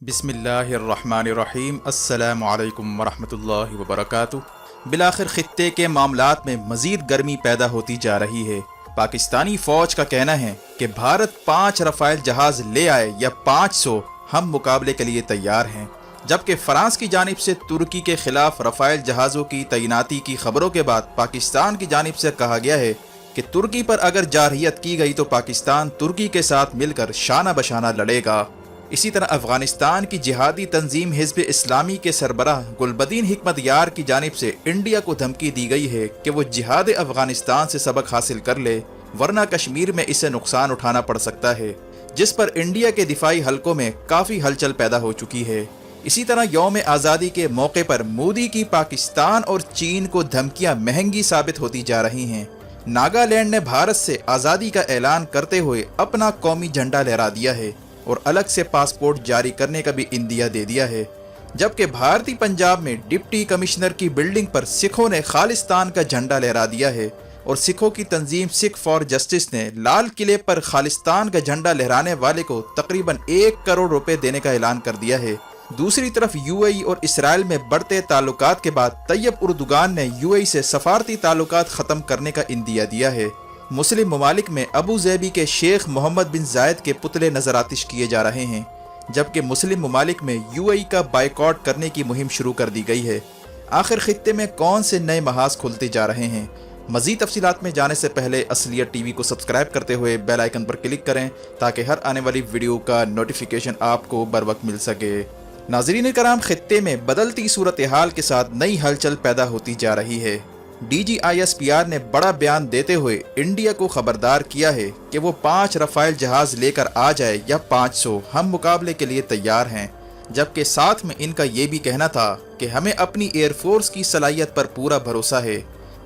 बिस्मिल्लाहिर्रहमानिर्रहीम अस्सलामु अलैकुम वरहमतुल्लाहि वबरकातुहू। बिलाखिर खित्ते के मामलात में मज़ीद गर्मी पैदा होती जा रही है। पाकिस्तानी फ़ौज का कहना है कि भारत 5 रफ़ाइल जहाज़ ले आए या 500, हम मुकाबले के लिए तैयार हैं। जबकि फ़रांस की जानिब से तुर्की के ख़िलाफ़ रफ़ाइल जहाज़ों की तैनाती की खबरों के बाद पाकिस्तान की जानिब से कहा गया है कि तुर्की पर अगर जारहियत की गई तो पाकिस्तान तुर्की के साथ मिलकर शाना बशाना लड़ेगा। इसी तरह अफगानिस्तान की जिहादी तंजीम हिज़्ब इस्लामी के सरबराह गुलबदीन हिकमत यार की जानिब से इंडिया को धमकी दी गई है कि वो जिहाद अफगानिस्तान से सबक हासिल कर ले, वरना कश्मीर में इसे नुकसान उठाना पड़ सकता है, जिस पर इंडिया के दिफाई हलकों में काफ़ी हलचल पैदा हो चुकी है। इसी तरह यौम आज़ादी के मौके पर मोदी की पाकिस्तान और चीन को धमकियां महंगी साबित होती जा रही हैं। नागालैंड ने भारत से आज़ादी का ऐलान करते हुए अपना कौमी झंडा लहरा दिया है और अलग से पासपोर्ट जारी करने का भी इंदिया दे दिया है। जबकि भारतीय पंजाब में डिप्टी कमिश्नर की बिल्डिंग पर सिखों ने खालिस्तान का झंडा लहरा दिया है और सिखों की तंजीम सिख फॉर जस्टिस ने लाल किले पर खालिस्तान का झंडा लहराने वाले को तकरीबन 1 करोड़ रुपए देने का ऐलान कर दिया है। दूसरी तरफ यूएई और इसराइल में बढ़ते ताल्लुकात के बाद तैयब उर्दुगान ने यूएई से सफारती ताल्लुकात ख़त्म करने का इंदिया दिया है। मुस्लिम ममालिक में अबू ज़ैबी के शेख मोहम्मद बिन जायद के पुतले नजर आतिश किए जा रहे हैं, जबकि मुस्लिम ममालिक में यूएई का बाइकआउट करने की मुहिम शुरू कर दी गई है। आखिर खित्ते में कौन से नए महाज खुलते जा रहे हैं? मज़ीद तफसीलात में जाने से पहले असलियत टीवी को सब्सक्राइब करते हुए बेल आइकन पर क्लिक करें ताकि हर आने वाली वीडियो का नोटिफिकेशन आपको बर वक्त मिल सके। नाज़रीन कराम, खित्ते में बदलती सूरत हाल के साथ नई हलचल पैदा होती जा रही है। DGISPR ने बड़ा बयान देते हुए इंडिया को खबरदार किया है कि वो 5 रफ़ाइल जहाज़ लेकर आ जाए या 500, हम मुकाबले के लिए तैयार हैं। जबकि साथ में इनका ये भी कहना था कि हमें अपनी एयरफोर्स की सलाहियत पर पूरा भरोसा है।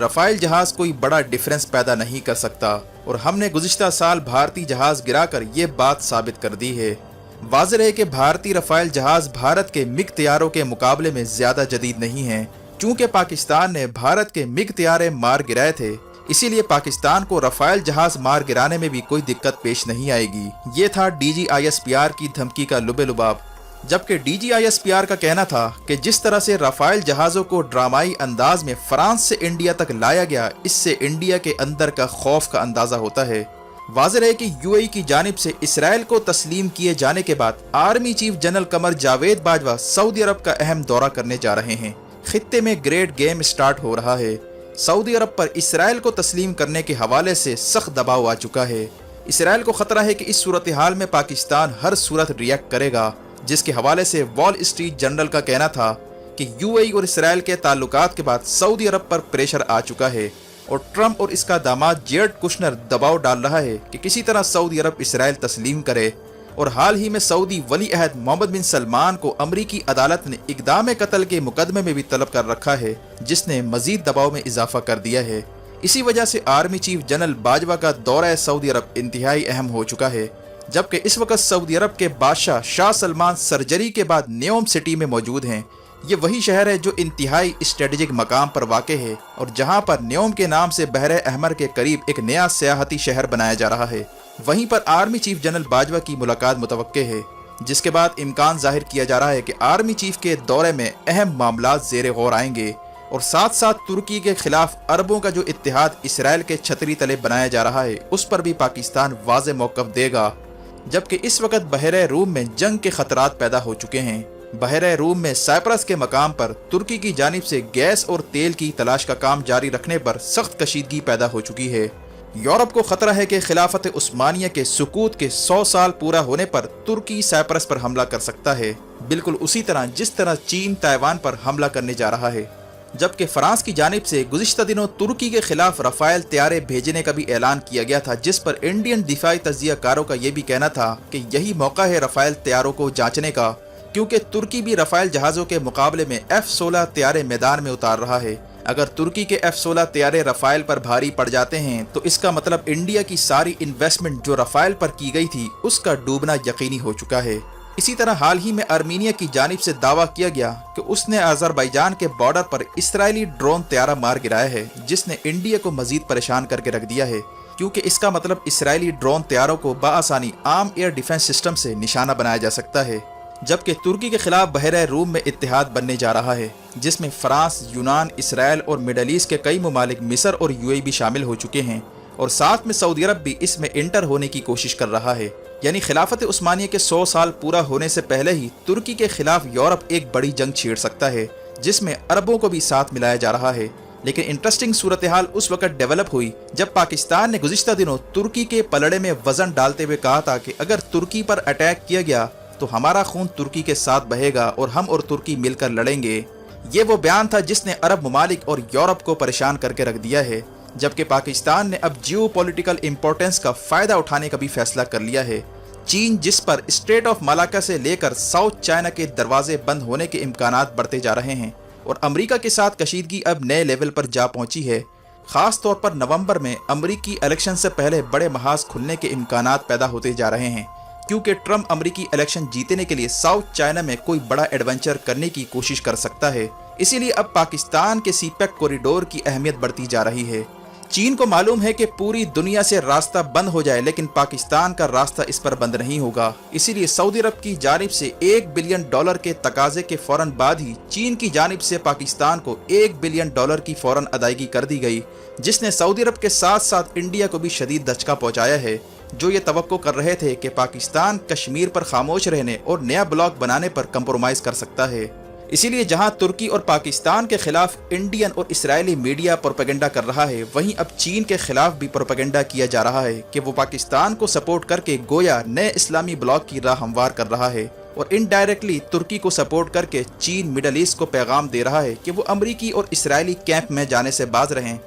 रफ़ाइल जहाज़ कोई बड़ा डिफरेंस पैदा नहीं कर सकता और हमने गुज़िश्ता साल भारतीय जहाज़ गिराकर ये बात साबित कर दी है। वाज़ेह है कि भारतीय रफ़ाइल जहाज़ भारत के मिग तैयारों के मुकाबले में ज़्यादा जदीद नहीं हैं। चूँकि पाकिस्तान ने भारत के मिग तैयारे मार गिराए थे, इसीलिए पाकिस्तान को रफ़ाइल जहाज़ मार गिराने में भी कोई दिक्कत पेश नहीं आएगी। ये था DGISPR की धमकी का लुबे-लुबाब। जबकि DGISPR का कहना था कि जिस तरह से रफ़ाइल जहाज़ों को ड्रामाई अंदाज में फ्रांस से इंडिया तक लाया गया, इससे इंडिया के अंदर का खौफ का अंदाज़ा होता है। वाज़ेह है कि यूएई की जानिब से इसराइल को तस्लीम किए जाने के बाद army chief general Qamar Javed Bajwa Saudi अरब का अहम दौरा करने जा रहे हैं। खित्ते में ग्रेट गेम स्टार्ट हो रहा है। सऊदी अरब पर इसराइल को तस्लीम करने के हवाले से सख्त दबाव आ चुका है। इसराइल को खतरा है कि इस सूरत हाल में पाकिस्तान हर सूरत रिएक्ट करेगा, जिसके हवाले से वॉल स्ट्रीट जर्नल का कहना था कि यूएई और इसराइल के ताल्लुकात के बाद सऊदी अरब पर प्रेशर आ चुका है और ट्रंप और इसका दामाद जेरेड कुशनर दबाव डाल रहा है कि किसी तरह सऊदी अरब इसराइल तस्लीम करे। और हाल ही में सऊदी वली अहद मोहम्मद बिन सलमान को अमरीकी अदालत ने इक़दाम कत्ल के मुकदमे में भी तलब कर रखा है, जिसने मजीद दबाव में इजाफा कर दिया है। इसी वजह से आर्मी चीफ जनरल बाजवा का दौरा सऊदी अरब इंतहाई अहम हो चुका है। जबकि इस वक्त सऊदी अरब के बादशाह शाह सलमान सर्जरी के बाद न्योम सिटी में मौजूद हैं। ये वही शहर है जो इंतहाई स्ट्रेटेजिक मकाम पर वाक़ है और जहाँ पर न्योम के नाम से बहरे अहमर के करीब एक नया सियाहती शहर बनाया जा रहा है। वहीं पर आर्मी चीफ जनरल बाजवा की मुलाकात मुतवक्के है, जिसके बाद इम्कान जाहिर किया जा रहा है कि आर्मी चीफ के दौरे में अहम मामलात ज़ेरे गौर आएंगे और साथ साथ तुर्की के खिलाफ अरबों का जो इत्तेहाद इसराइल के छतरी तले बनाया जा रहा है, उस पर भी पाकिस्तान वाज़ेह मौक़िफ़ देगा। जबकि इस वक्त बहरे रूम में जंग के खतरात पैदा हो चुके हैं। बहरे रूम में साइप्रस के मकाम पर तुर्की की जानिब से गैस और तेल की तलाश का काम जारी रखने पर सख्त कशीदगी पैदा हो चुकी है। यूरोप को खतरा है कि खिलाफत उस्मानिया के सुकूत के 100 साल पूरा होने पर तुर्की साइप्रस पर हमला कर सकता है, बिल्कुल उसी तरह जिस तरह चीन ताइवान पर हमला करने जा रहा है। जबकि फ्रांस की जानिब से गुज़िश्ता दिनों तुर्की के खिलाफ रफ़ाइल तैयारे भेजने का भी ऐलान किया गया था, जिस पर इंडियन दिफाई तज्ज़िया कारों का ये भी कहना था कि यही मौका है रफ़ाइल तैयारों को जांचने का, क्योंकि तुर्की भी रफ़ाइल जहाज़ों के मुकाबले में F-16 तैयारे मैदान में उतार रहा है। अगर तुर्की के F-16 तैयारे रफ़ाइल पर भारी पड़ जाते हैं तो इसका मतलब इंडिया की सारी इन्वेस्टमेंट जो रफ़ाइल पर की गई थी उसका डूबना यकीनी हो चुका है। इसी तरह हाल ही में आर्मीनिया की जानिब से दावा किया गया कि उसने अज़रबैजान के बॉर्डर पर इसराइली ड्रोन तैयारा मार गिराया है, जिसने इंडिया को मजीद परेशान करके रख दिया है, क्योंकि इसका मतलब इसराइली ड्रोन तैयारों को बआसानी आम एयर डिफेंस सिस्टम से निशाना बनाया जा सकता है। जबकि तुर्की के खिलाफ बहरा रूम में इत्तेहाद बनने जा रहा है, जिसमें फ्रांस, यूनान, इसराइल और मिडल ईस्ट के कई ममालिक मिस्र और यूएई भी शामिल हो चुके हैं और साथ में सऊदी अरब भी इसमें इंटर होने की कोशिश कर रहा है। यानी खिलाफत उस्मानिया के 100 साल पूरा होने से पहले ही तुर्की के खिलाफ यूरोप एक बड़ी जंग छेड़ सकता है, जिसमें अरबों को भी साथ मिलाया जा रहा है। लेकिन इंटरेस्टिंग सूरत हाल उस वक्त डेवलप हुई जब पाकिस्तान ने गुज़िश्ता दिनों तुर्की के पलड़े में वजन डालते हुए कहा था कि अगर तुर्की पर अटैक किया गया तो हमारा खून तुर्की के साथ बहेगा और हम और तुर्की मिलकर लड़ेंगे। ये वो बयान था जिसने अरब ममालिक और यूरोप को परेशान करके रख दिया है, जबकि पाकिस्तान ने अब जियो पॉलिटिकल इंपॉर्टेंस का फ़ायदा उठाने का भी फैसला कर लिया है। चीन, जिस पर स्ट्रेट ऑफ मलाक्का से लेकर साउथ चाइना के दरवाजे बंद होने के इम्कानात बढ़ते जा रहे हैं और अमेरिका के साथ कशीदगी अब नए लेवल पर जा पहुंची है। ख़ास तौर पर नवंबर में अमेरिकी इलेक्शन से पहले बड़े महाज खुलने के इम्कानात पैदा होते जा रहे हैं, क्योंकि ट्रंप अमेरिकी इलेक्शन जीतने के लिए साउथ चाइना में कोई बड़ा एडवेंचर करने की कोशिश कर सकता है। इसीलिए अब पाकिस्तान के सीपेक कॉरिडोर की अहमियत बढ़ती जा रही है। चीन को मालूम है कि पूरी दुनिया से रास्ता बंद हो जाए लेकिन पाकिस्तान का रास्ता इस पर बंद नहीं होगा। इसीलिए सऊदी अरब की जानिब से $1 बिलियन के तकाजे के फौरन बाद ही चीन की जानिब से पाकिस्तान को $1 बिलियन की फौरन अदायगी कर दी गई, जिसने सऊदी अरब के साथ साथ इंडिया को भी शदीद दचका पहुंचाया है, जो ये तवक्को कर रहे थे कि पाकिस्तान कश्मीर पर खामोश रहने और नया ब्लॉक बनाने पर कंप्रोमाइज़ कर सकता है। इसीलिए जहां तुर्की और पाकिस्तान के खिलाफ इंडियन और इस्राएली मीडिया प्रोपेगेंडा कर रहा है, वहीं अब चीन के खिलाफ भी प्रोपेगेंडा किया जा रहा है कि वो पाकिस्तान को सपोर्ट करके गोया नए इस्लामी ब्लॉक की राह हमवार कर रहा है और इनडायरेक्टली तुर्की को सपोर्ट करके चीन मिडल ईस्ट को पैगाम दे रहा है कि वो अमरीकी और इसराइली कैंप में जाने से बाज रहें।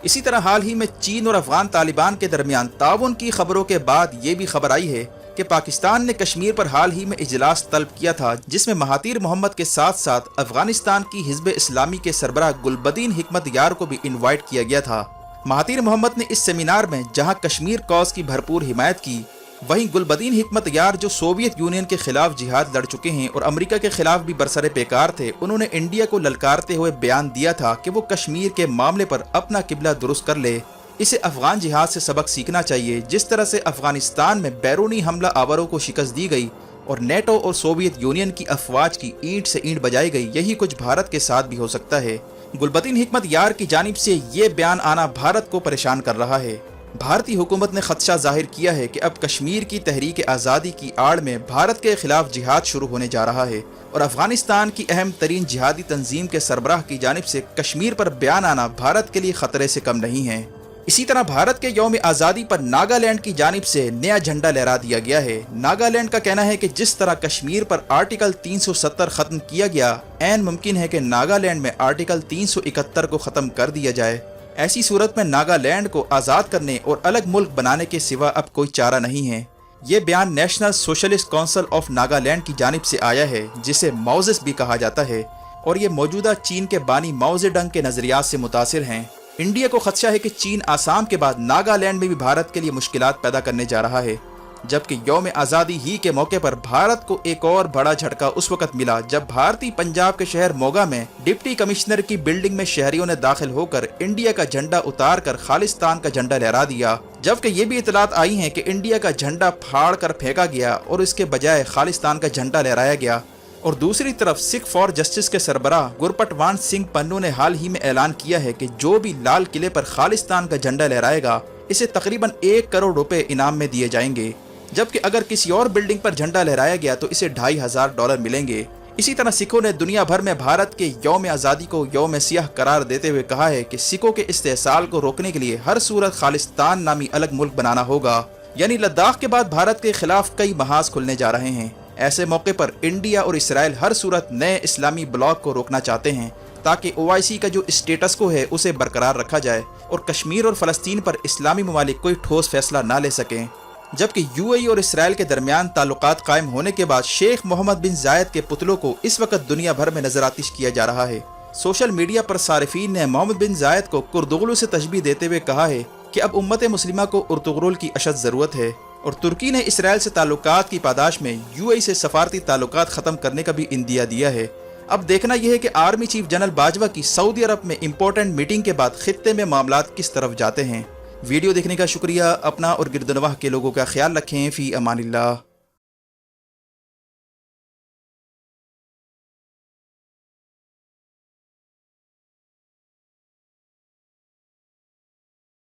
इसी तरह हाल ही में चीन और अफगान तालिबान के दरमियान ताउन की खबरों के बाद ये भी खबर आई है कि पाकिस्तान ने कश्मीर पर हाल ही में इजलास तलब किया था, जिसमें महातीर मोहम्मद के साथ साथ अफगानिस्तान की हिज़्ब इस्लामी के सरबराह गुलबदीन हिकमत यार को भी इनवाइट किया गया था। महातीर मोहम्मद ने इस सेमिनार में जहां कश्मीर कॉज की भरपूर हिमायत की, वहीं गुलबदीन हिकमत यार जो सोवियत यूनियन के खिलाफ जिहाद लड़ चुके हैं और अमेरिका के खिलाफ भी बरसरे पेकार थे, उन्होंने इंडिया को ललकारते हुए बयान दिया था कि वो कश्मीर के मामले पर अपना किबला दुरुस्त कर ले। इसे अफगान जिहाद से सबक सीखना चाहिए। जिस तरह से अफगानिस्तान में बैरूनी हमला आवरों को शिकस्त दी गई और नेटो और सोवियत यूनियन की अफवाज की ईंट से ईंट बजाई गई, यही कुछ भारत के साथ भी हो सकता है। गुलबदीन हिकमत यार की जानिब से ये बयान आना भारत को परेशान कर रहा है। भारतीय हुकूमत ने खदशा जाहिर किया है कि अब कश्मीर की तहरीक आज़ादी की आड़ में भारत के खिलाफ जिहाद शुरू होने जा रहा है और अफगानिस्तान की अहम तरीन जिहादी तंजीम के सरबराह की जानिब से कश्मीर पर बयान आना भारत के लिए खतरे से कम नहीं है। इसी तरह भारत के यौम आज़ादी पर नागालैंड की जानिब से नया झंडा लहरा दिया गया है। नागालैंड का कहना है कि जिस तरह कश्मीर पर आर्टिकल 370 खत्म किया गया, ऐन मुमकिन है कि नागालैंड में आर्टिकल 371 को ख़त्म कर दिया जाए। ऐसी सूरत में नागालैंड को आज़ाद करने और अलग मुल्क बनाने के सिवा अब कोई चारा नहीं है। ये बयान national socialist council of Nagaland की जानिब से आया है, जिसे माओजिस्ट भी कहा जाता है और ये मौजूदा चीन के बानी माओ ज़ेडंग के नज़रियात से मुतासिर हैं। इंडिया को खदशा है कि चीन आसाम के बाद नागालैंड में भी भारत के लिए मुश्किलात पैदा करने जा रहा है, जबकि यौम आज़ादी ही के मौके पर भारत को एक और बड़ा झटका उस वक्त मिला जब भारतीय पंजाब के शहर मोगा में डिप्टी कमिश्नर की बिल्डिंग में शहरियों ने दाखिल होकर इंडिया का झंडा उतार कर खालिस्तान का झंडा लहरा दिया। जबकि ये भी इतलात आई हैं कि इंडिया का झंडा फाड़ कर फेंका गया और इसके बजाय खालिस्तान का झंडा लहराया गया। और दूसरी तरफ सिख फॉर जस्टिस के सरबराह गुरपटवान सिंह पन्नू ने हाल ही में ऐलान किया है कि जो भी लाल किले पर खालिस्तान का झंडा लहराएगा, इसे तकरीबन 1 करोड़ रुपए इनाम में दिए जाएंगे, जबकि अगर किसी और बिल्डिंग पर झंडा लहराया गया तो इसे $2500 मिलेंगे। इसी तरह सिखों ने दुनिया भर में भारत के यौम आज़ादी को यौम सियाह करार देते हुए कहा है कि सिखों के इस्तेहसाल को रोकने के लिए हर सूरत खालिस्तान नामी अलग मुल्क बनाना होगा। यानी लद्दाख के बाद भारत के खिलाफ कई महाज खुलने जा रहे हैं। ऐसे मौके पर इंडिया और इसराइल हर सूरत नए इस्लामी ब्लॉक को रोकना चाहते हैं ताकि OIC का जो स्टेटस को है उसे बरकरार रखा जाए और कश्मीर और फ़लस्तीन पर इस्लामी ममालिक कोई ठोस फैसला ना ले सकें। जबकि UAE और इसराइल के दरमियान ताल्लुकात कायम होने के बाद शेख मोहम्मद बिन जायद के पुतलों को इस वक्त दुनिया भर में नजरआतिश किया जा रहा है। सोशल मीडिया पर सारिफीन ने मोहम्मद बिन जायद को कुर्दुगलू से तशबीह देते हुए कहा है कि अब उम्मत मुस्लिमा को उर्तुगरुल की अशद ज़रूरत है और तुर्की ने इसराइल से ताल्लुकात की पादाश में UAE से सफारती ताल्लुकात ख़त्म करने का भी इंदिया दिया है। अब देखना यह है कि आर्मी चीफ जनरल बाजवा की सऊदी अरब में इंपॉर्टेंट मीटिंग के बाद खित्ते में मामलात किस तरफ जाते हैं। वीडियो देखने का शुक्रिया। अपना और गिरदनवाह के लोगों का ख्याल रखें। फ़ी अमानिल्लाह।